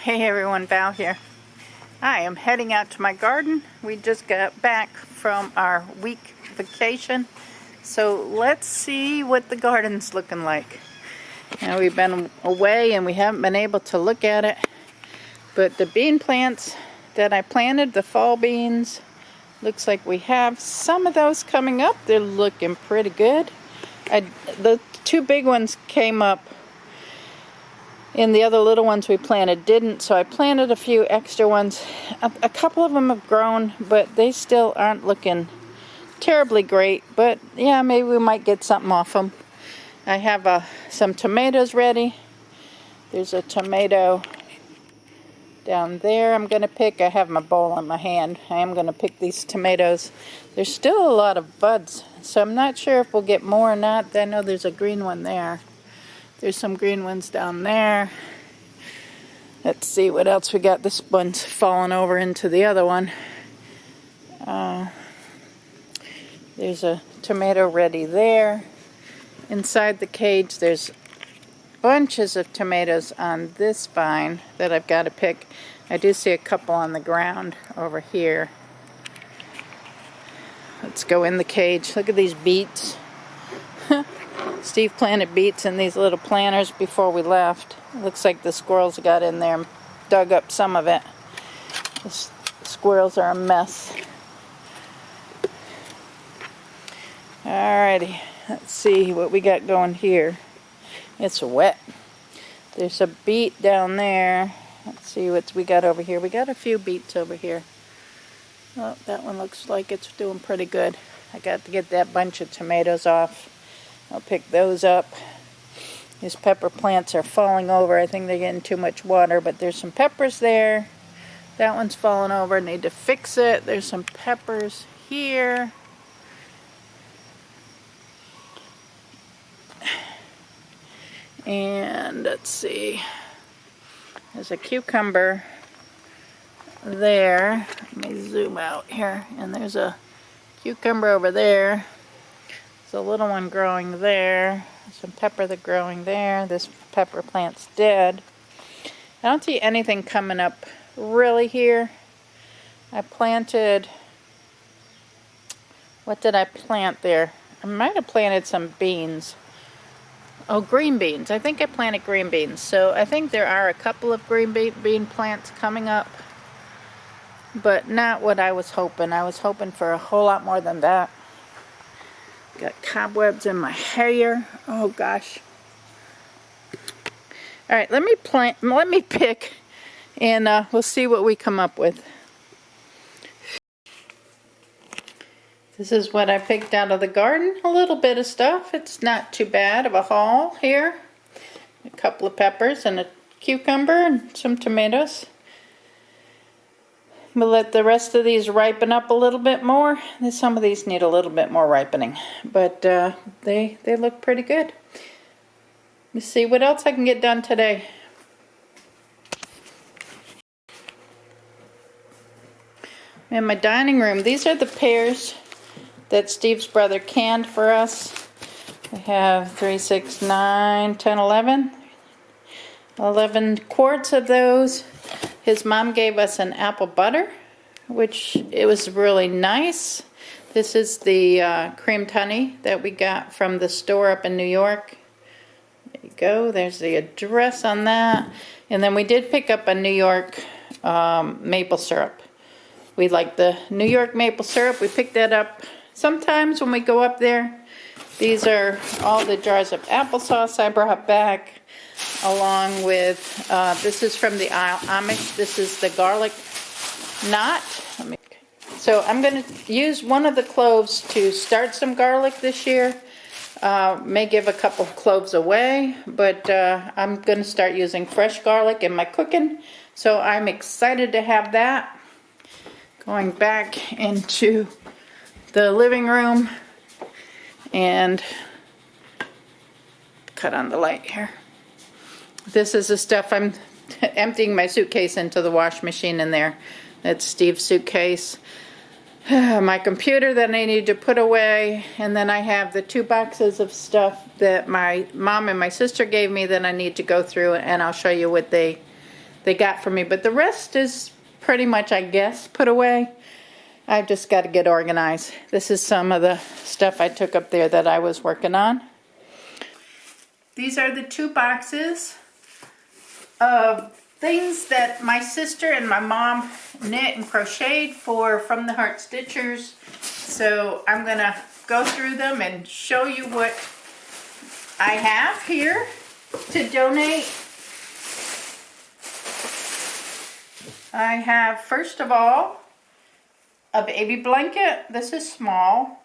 Hey everyone, Val here. I am heading out to my garden. We just got back from our week vacation. So let's see what the garden's looking like. Now we've been away and we haven't been able to look at it. But the bean plants that I planted, the fall beans, looks like we have some of those coming up. They're looking pretty good. The two big ones came up and the other little ones we planted didn't, so I planted a few extra ones. A couple of them have grown, but they still aren't looking terribly great. But yeah, maybe we might get something off them. I have some tomatoes ready. There's a tomato down there I'm going to pick. I have my bowl in my hand. I am going to pick these tomatoes. There's still a lot of buds, so I'm not sure if we'll get more or not. I know there's a green one there. There's some green ones down there. Let's see what else we got. This one's fallen over into the other one. There's a tomato ready there. Inside the cage there's bunches of tomatoes on this vine that I've got to pick. I do see a couple on the ground over here. Let's go in the cage. Look at these beets. Steve planted beets in these little planters before we left. It looks like the squirrels got in there and dug up some of it. The squirrels are a mess. Alrighty, let's see what we got going here. It's wet. There's a beet down there. Let's see what we got over here. We got a few beets over here. Oh, that one looks like it's doing pretty good. I got to get that bunch of tomatoes off. I'll pick those up. These pepper plants are falling over. I think they're getting too much water, but there's some peppers there. That one's falling over. I need to fix it. There's some peppers here. And let's see. There's a cucumber there. Let me zoom out here. And there's a cucumber over there. There's a little one growing there. Some pepper that's growing there. This pepper plant's dead. I don't see anything coming up really here. I planted, what did I plant there? I might have planted some beans. Oh, green beans. I think I planted green beans. So I think there are a couple of green bean plants coming up, but not what I was hoping. I was hoping for a whole lot more than that. Got cobwebs in my hair. Oh gosh. All right, let me pick, and we'll see what we come up with. This is what I picked out of the garden. A little bit of stuff. It's not too bad of a haul here. A couple of peppers and a cucumber and some tomatoes. We'll let the rest of these ripen up a little bit more. Some of these need a little bit more ripening, but they look pretty good. Let's see what else I can get done today. In my dining room, these are the pears that Steve's brother canned for us. We have 3, 6, 9, 10, 11. 11 quarts of those. His mom gave us an apple butter, which it was really nice. This is the creamed honey that we got from the store up in New York. There you go. There's the address on that. And then we did pick up a New York maple syrup. We like the New York maple syrup. We picked that up sometimes when we go up there. These are all the jars of applesauce I brought back, along with, this is from the Amish. This is the garlic knot. So I'm going to use one of the cloves to start some garlic this year. May give a couple of cloves away, but I'm going to start using fresh garlic in my cooking. So I'm excited to have that. Going back into the living room and cut on the light here. This is the stuff I'm emptying my suitcase into the wash machine in there. That's Steve's suitcase. My computer that I need to put away, and then I have the 2 boxes of stuff that my mom and my sister gave me that I need to go through, and I'll show you what they they got for me, but the rest is pretty much, I guess, put away. I've just got to get organized. This is some of the stuff I took up there that I was working on. These are the 2 boxes of things that my sister and my mom knit and crocheted from the Heart Stitchers. So I'm gonna go through them and show you what I have here to donate. I have, first of all, a baby blanket. This is small,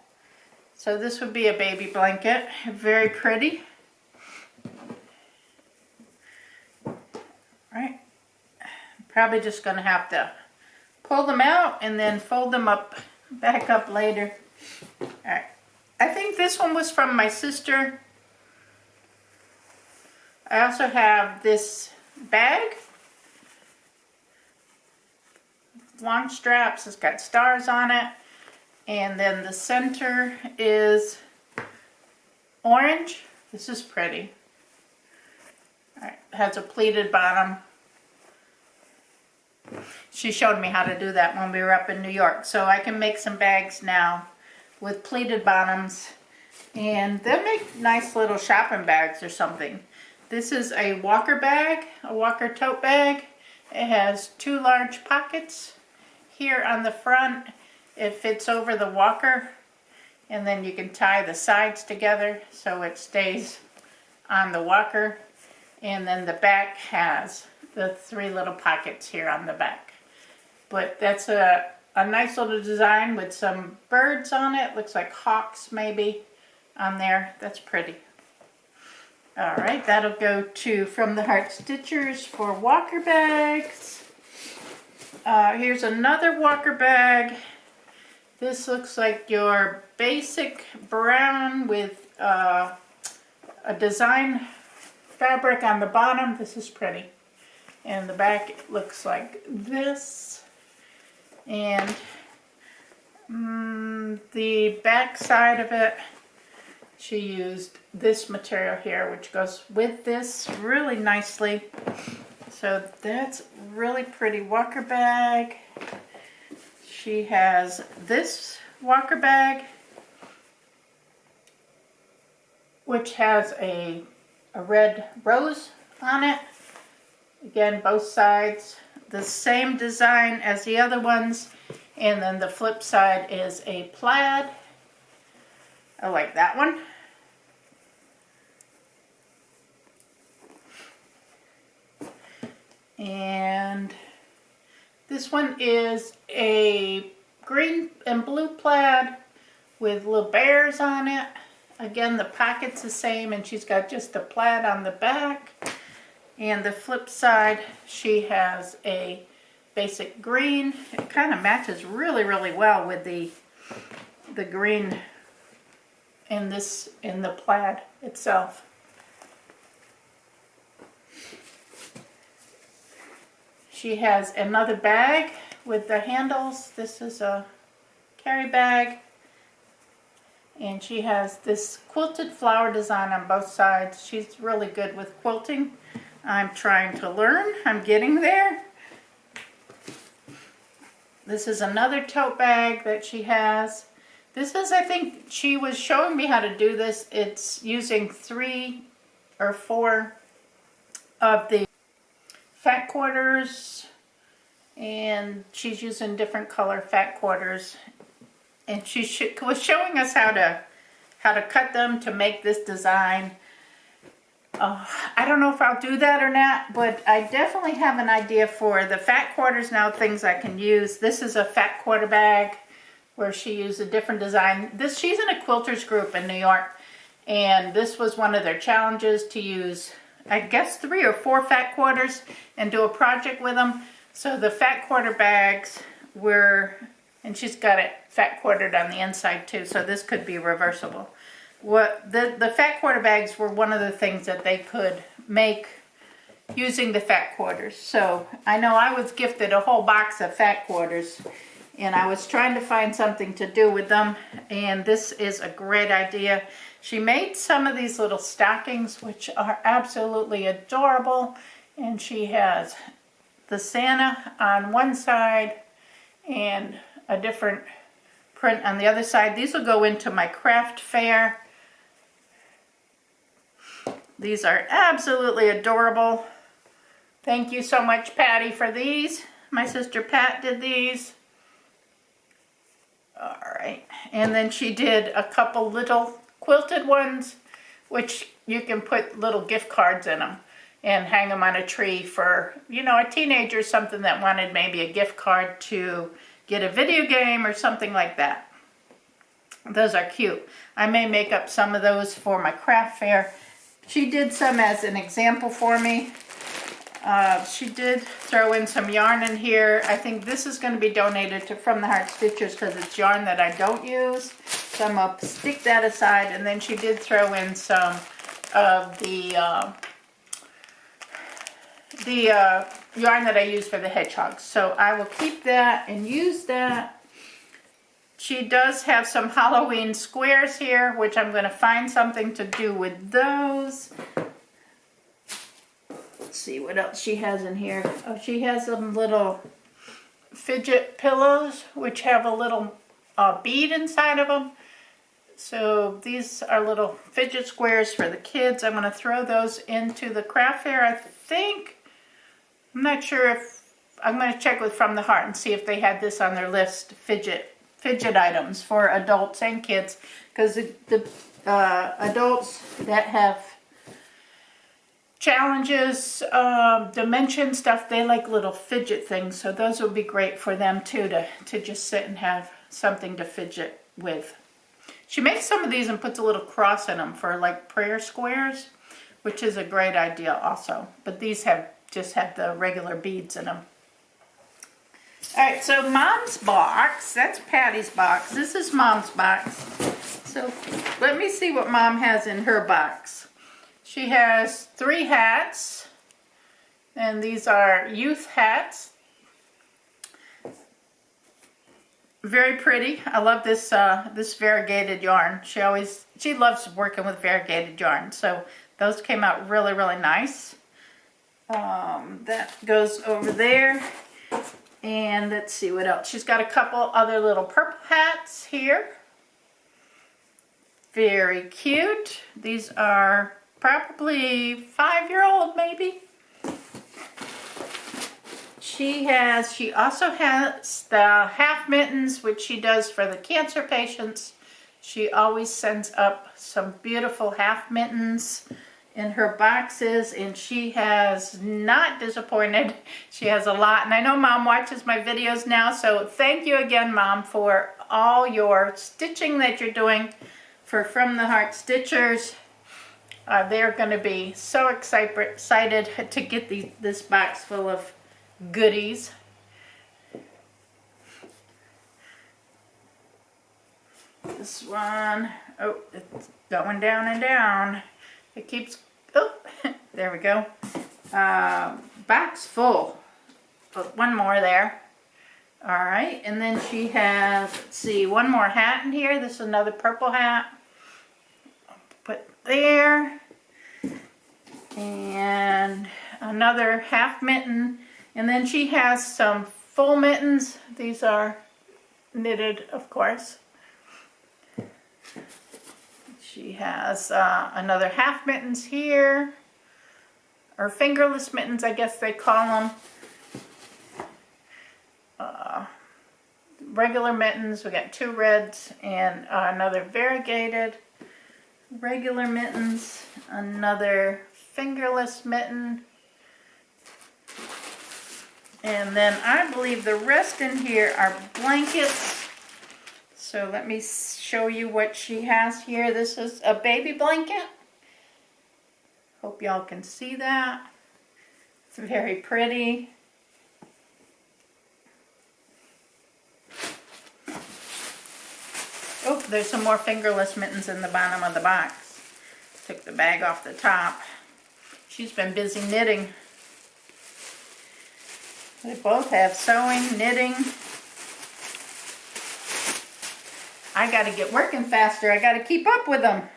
so this would be a baby blanket. Very pretty. Right. Probably just gonna have to pull them out and then fold them back up later. All right. I think this one was from my sister. I also have this bag. Long straps, it's got stars on it, and then the center is orange. This is pretty. All right, it has a pleated bottom. She showed me how to do that when we were up in New York, so I can make some bags now with pleated bottoms, and they'll make nice little shopping bags or something. This is a walker bag, a walker tote bag. It has 2 large pockets. Here on the front, it fits over the walker, and then you can tie the sides together so it stays on the walker. And then the back has the 3 little pockets here on the back. But that's a nice little design with some birds on it. Looks like hawks maybe on there. That's pretty. All right, that'll go to From the Heart Stitchers for walker bags. Here's another walker bag. This looks like your basic brown with a design fabric on the bottom. This is pretty. And the back looks like this. And the back side of it, she used this material here, which goes with this really nicely. So that's really pretty walker bag. She has this walker bag, which has a red rose on it. Again, both sides, the same design as the other ones. And then the flip side is a plaid. I like that one. And this one is a green and blue plaid with little bears on it. Again, the pocket's the same, and she's got just a plaid on the back. And the flip side, she has a basic green. It kind of matches really, really well with the green in the plaid itself. She has another bag with the handles. This is a carry bag. And she has this quilted flower design on both sides. She's really good with quilting. I'm trying to learn. I'm getting there. This is another tote bag that she has. This is, I think, she was showing me how to do this. It's using 3 or 4 of the fat quarters, and she's using different color fat quarters. And she was showing us how to cut them to make this design. I don't know if I'll do that or not, but I definitely have an idea for the fat quarters now, things I can use. This is a fat quarter bag where she used a different design. She's in a quilters group in New York, and this was one of their challenges to use, I guess, 3 or 4 fat quarters and do a project with them. So the fat quarter bags were, and she's got it fat quartered on the inside too, so this could be reversible. The fat quarter bags were one of the things that they could make using the fat quarters. So I know I was gifted a whole box of fat quarters, and I was trying to find something to do with them, and this is a great idea. She made some of these little stockings, which are absolutely adorable, and she has the Santa on one side and a different print on the other side. These will go into my craft fair. These are absolutely adorable. Thank you so much, Patty, for these. My sister Pat did these. All right, and then she did a couple little quilted ones, which you can put little gift cards in them and hang them on a tree for, you know, a teenager, something that wanted maybe a gift card to get a video game or something like that. Those are cute. I may make up some of those for my craft fair. She did some as an example for me. She did throw in some yarn in here. I think this is going to be donated to From the Heart Stitchers because it's yarn that I don't use. So I'm going to stick that aside. And then she did throw in some of the yarn that I use for the hedgehogs. So I will keep that and use that. She does have some Halloween squares here, which I'm going to find something to do with those. Let's see what else she has in here. Oh, she has some little fidget pillows, which have a little bead inside of them. So these are little fidget squares for the kids. I'm going to throw those into the craft fair, I think. I'm not sure if, I'm going to check with From the Heart and see if they had this on their list, fidget items for adults and kids. Because the adults that have challenges, dimension stuff, they like little fidget things. So those would be great for them too, to just sit and have something to fidget with. She makes some of these and puts a little cross in them for like prayer squares, which is a great idea also. But these just have the regular beads in them. Alright, so Mom's box, that's Patty's box. This is Mom's box. So let me see what Mom has in her box. She has 3 hats, and these are youth hats. Very pretty. I love this this variegated yarn. She loves working with variegated yarn, so those came out really, really nice. That goes over there. And let's see what else. She's got a couple other little purple hats here. Very cute. These are probably 5-year-old maybe. She also has the half mittens, which she does for the cancer patients. She always sends up some beautiful half mittens in her boxes, and she has not disappointed. She has a lot, and I know Mom watches my videos now, so thank you again, Mom, for all your stitching that you're doing for From the Heart Stitchers. They're going to be so excited to get this box full of goodies. This one, oh, it's going down and down. It keeps, oh, there we go. Box full. Put one more there. All right, and then she has, let's see, one more hat in here. This is another purple hat. Put there. And another half mitten. And then she has some full mittens. These are knitted, of course. She has another half mittens here, or fingerless mittens, I guess they call them. Regular mittens, we got 2 reds and another variegated. Regular mittens, another fingerless mitten. And then I believe the rest in here are blankets. So let me show you what she has here. This is a baby blanket. Hope y'all can see that. It's very pretty. Oh, there's some more fingerless mittens in the bottom of the box. Took the bag off the top. She's been busy knitting. They both have sewing, knitting. I got to get working faster. I got to keep up with them.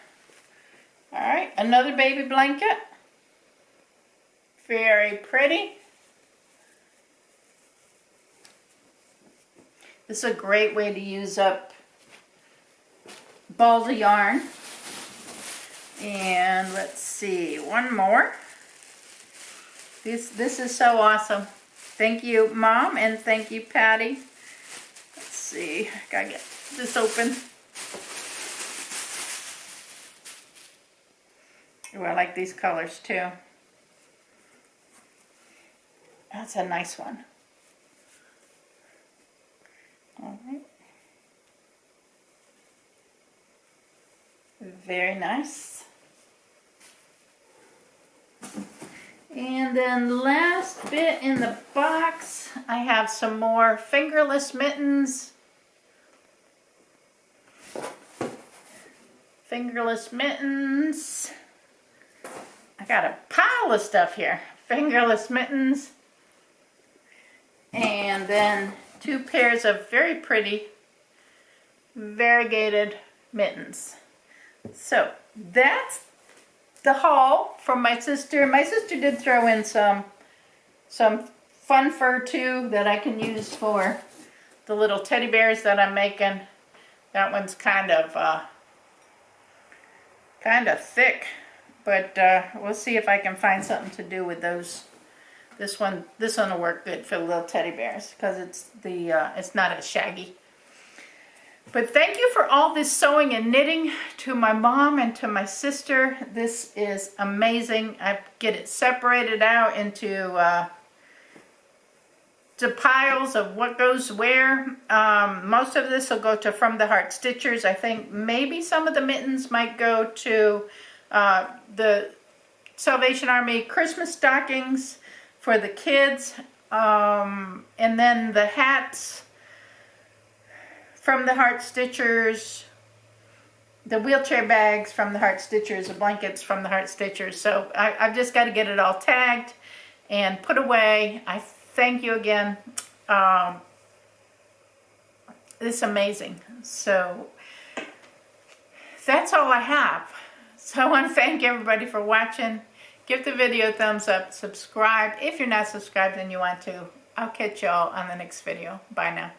All right, another baby blanket. Very pretty. This is a great way to use up balls of yarn. And let's see, one more. This is so awesome. Thank you, Mom, and thank you, Patty. Let's see, gotta get this open. Oh, I like these colors too. That's a nice one. All right. Very nice. And then last bit in the box, I have some more fingerless mittens. Fingerless mittens. I got a pile of stuff here. Fingerless mittens. And then 2 pairs of very pretty variegated mittens. So that's the haul from my sister. My sister did throw in some fun fur too that I can use for the little teddy bears that I'm making. That one's kind of thick, but we'll see if I can find something to do with those. This one will work good for the little teddy bears because it's not as shaggy. But thank you for all this sewing and knitting to my mom and to my sister. This is amazing. I get it separated out into piles of what goes where. Most of this will go to From the Heart Stitchers. I think maybe some of the mittens might go to the Salvation Army Christmas stockings for the kids. And then the hats From the Heart Stitchers, the wheelchair bags From the Heart Stitchers, the blankets From the Heart Stitchers. So I've just got to get it all tagged and put away. I thank you again. This is amazing. So that's all I have. So I want to thank everybody for watching. Give the video a thumbs up. Subscribe if you're not subscribed and you want to. I'll catch y'all on the next video. Bye now.